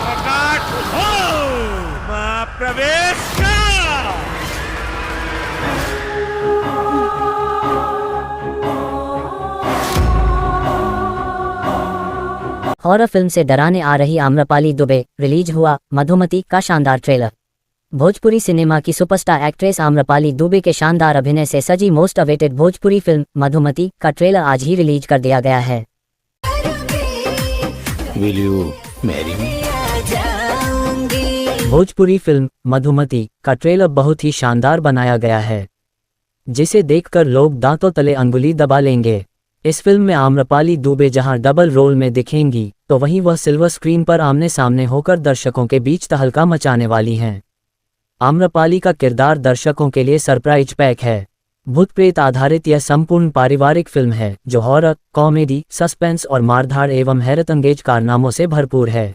प्रकाश प्रवेश का। Horror film से डराने आ रही आम्रपाली दुबे, रिलीज हुआ मधुमती का शानदार ट्रेलर। भोजपुरी सिनेमा की सुपरस्टार एक्ट्रेस आम्रपाली दुबे के शानदार अभिनय से सजी most awaited Bhojpuri film Madhumati का ट्रेलर आज ही रिलीज कर दिया गया है। Will you marry me? Bhojpuri film Madhumati का ट्रेलर बहुत ही शानदार बनाया गया है, जिसे देखकर लोग दांतों तले अंगुली दबा लेंगे। इस फिल्म में आम्रपाली दुबे जहां डबल रोल में दिखेंगी, तो वहीं वह सिल्वर स्क्रीन पर आमने सामने होकर दर्शकों के बीच तहलका मचाने वाली हैं। आम्रपाली का किरदार दर्शकों के लिए सरप्राइज पैक है। भूत प्रेत आधारित यह संपूर्ण पारिवारिक फिल्म है, जो हॉरर, कॉमेडी, सस्पेंस और मारधाड़ एवं हैरतअंगेज कारनामों से भरपूर है।